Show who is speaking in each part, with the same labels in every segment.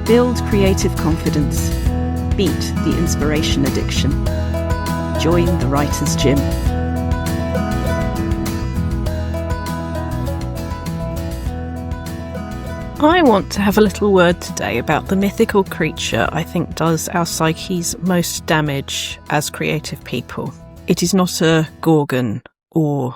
Speaker 1: Build creative confidence. Beat the inspiration addiction. Join the Writer's Gym. I want to have a little word today about the mythical creature I think does our psyches most damage as creative people. It is not a gorgon or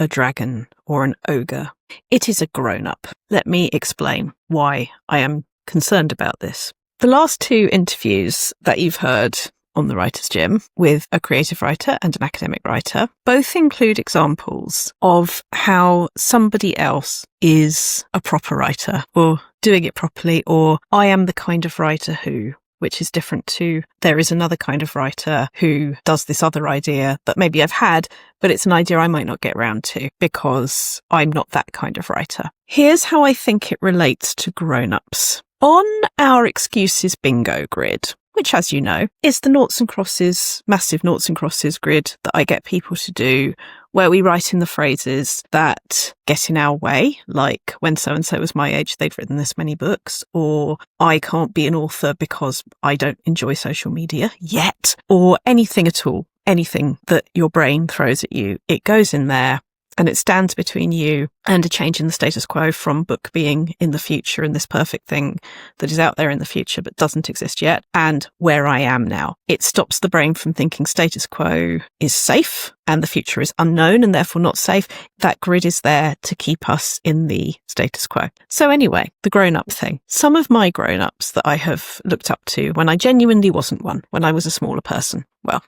Speaker 1: a dragon or an ogre. It is a grown-up. Let me explain why I am concerned about this. The last two interviews that you've heard on the Writer's Gym with a creative writer and an academic writer both include examples of how somebody else is a proper writer or doing it properly, or I am the kind of writer who, which is different to there is another kind of writer who does this other idea that maybe I've had, but it's an idea I might not get round to because I'm not that kind of writer. Here's how I think it relates to grown-ups. On our excuses bingo grid, which, as you know, is the noughts and crosses, massive noughts and crosses grid that I get people to do, where we write in the phrases that get in our way, like when so-and-so was my age, they'd written this many books, or I can't be an author because I don't enjoy social media yet, or anything at all, anything that your brain throws at you, it goes in there. And it stands between you and a change in the status quo from book being in the future and this perfect thing that is out there in the future but doesn't exist yet, and where I am now. It stops the brain from thinking status quo is safe and the future is unknown and therefore not safe. That grid is there to keep us in the status quo. So anyway, the grown-up thing. Some of my grown-ups that I have looked up to when I genuinely wasn't one, when I was a smaller person, well,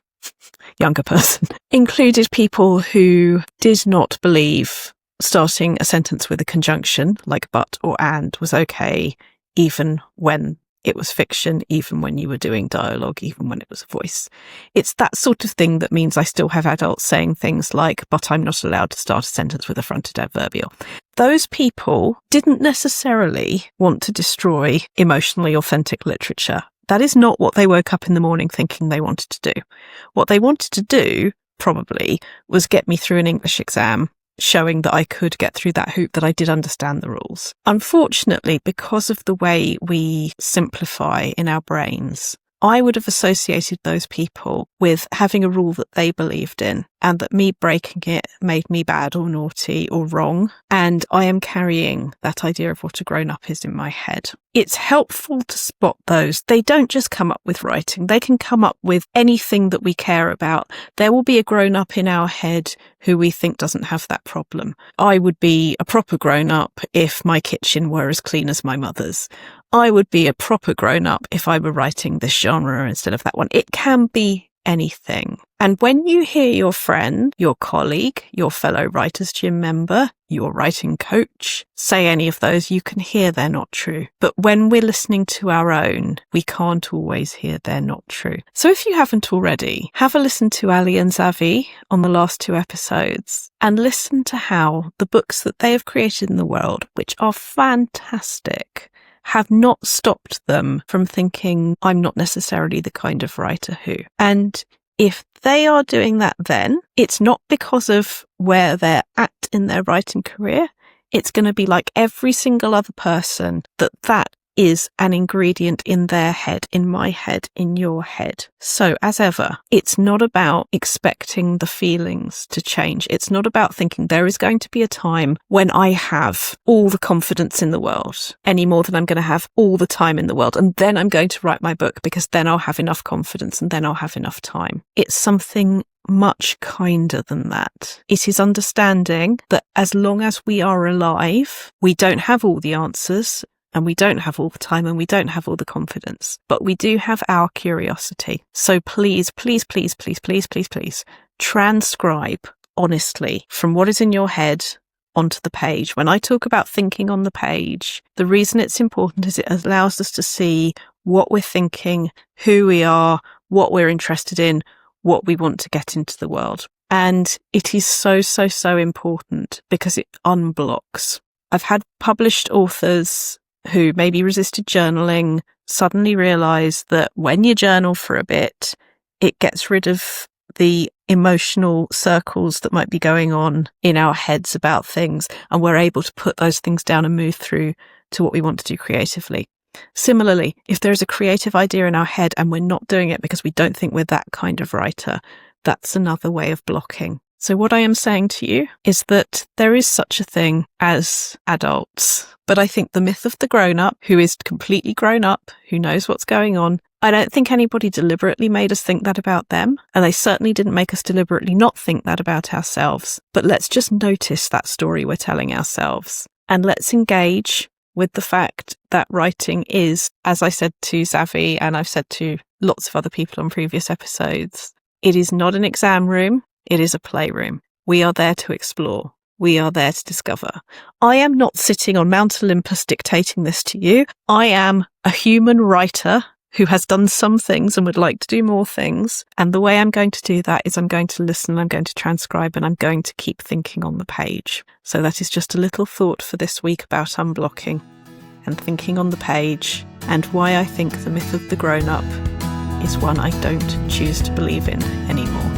Speaker 1: younger person, included people who did not believe starting a sentence with a conjunction like but or and was okay, even when it was fiction, even when you were doing dialogue, even when it was a voice. It's that sort of thing that means I still have adults saying things like, but I'm not allowed to start a sentence with a fronted adverbial. Those people didn't necessarily want to destroy emotionally authentic literature. That is not what they woke up in the morning thinking they wanted to do. What they wanted to do, probably, was get me through an English exam, showing that I could get through that hoop, that I did understand the rules. Unfortunately, because of the way we simplify in our brains, I would have associated those people with having a rule that they believed in, and that me breaking it made me bad or naughty or wrong. And I am carrying that idea of what a grown-up is in my head. It's helpful to spot those. They don't just come up with writing. They can come up with anything that we care about. There will be a grown-up in our head who we think doesn't have that problem. I would be a proper grown-up if my kitchen were as clean as my mother's. I would be a proper grown-up if I were writing this genre instead of that one. It can be anything. And when you hear your friend, your colleague, your fellow Writer's Gym member, your writing coach say any of those, you can hear they're not true. But when we're listening to our own, we can't always hear they're not true. So if you haven't already, have a listen to Ali and Zavi on the last two episodes and listen to how the books that they have created in the world, which are fantastic, have not stopped them from thinking, I'm not necessarily the kind of writer who. And if they are doing that, then it's not because of where they're at in their writing career. It's going to be like every single other person that is an ingredient in their head, in my head, in your head. So as ever, it's not about expecting the feelings to change. It's not about thinking there is going to be a time when I have all the confidence in the world, any more than I'm going to have all the time in the world. And then I'm going to write my book because then I'll have enough confidence and then I'll have enough time. It's something much kinder than that. It is understanding that as long as we are alive, we don't have all the answers, and we don't have all the time, and we don't have all the confidence, but we do have our curiosity. So please, please, please, please, please, please, please transcribe honestly from what is in your head onto the page. When I talk about thinking on the page, the reason it's important is it allows us to see what we're thinking, who we are, what we're interested in, what we want to get into the world. And it is so, so, so important because it unblocks. I've had published authors who maybe resisted journaling suddenly realise that when you journal for a bit, it gets rid of the emotional circles that might be going on in our heads about things, and we're able to put those things down and move through to what we want to do creatively. Similarly, if there is a creative idea in our head and we're not doing it because we don't think we're that kind of writer, that's another way of blocking. So what I am saying to you is that there is such a thing as adults, but I think the myth of the grown-up, who is completely grown up, who knows what's going on, I don't think anybody deliberately made us think that about them, and they certainly didn't make us deliberately not think that about ourselves. But let's just notice that story we're telling ourselves, and let's engage with the fact that writing is, as I said to Xavi, and I've said to lots of other people on previous episodes, it is not an exam room. It is a playroom. We are there to explore. We are there to discover. I am not sitting on Mount Olympus dictating this to you. I am a human writer who has done some things and would like to do more things. And the way I'm going to do that is I'm going to listen, I'm going to transcribe, and I'm going to keep thinking on the page. So that is just a little thought for this week about unblocking and thinking on the page, and why I think the myth of the grown-up is one I don't choose to believe in anymore.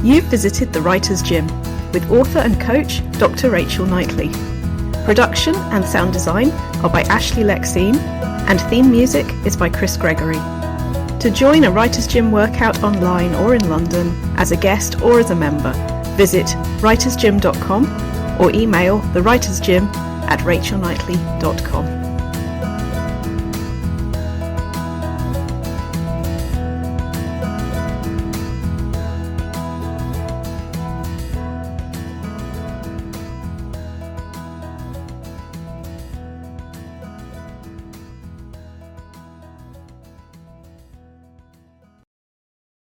Speaker 1: You've visited the Writer's Gym with author and coach Dr. Rachel Knightley. Production and sound design are by Ashley Lexine, and theme music is by Chris Gregory. To join a Writer's Gym workout online or in London, as a guest or as a member, visit writersgym.com or email thewritersgym@rachelknightley.com.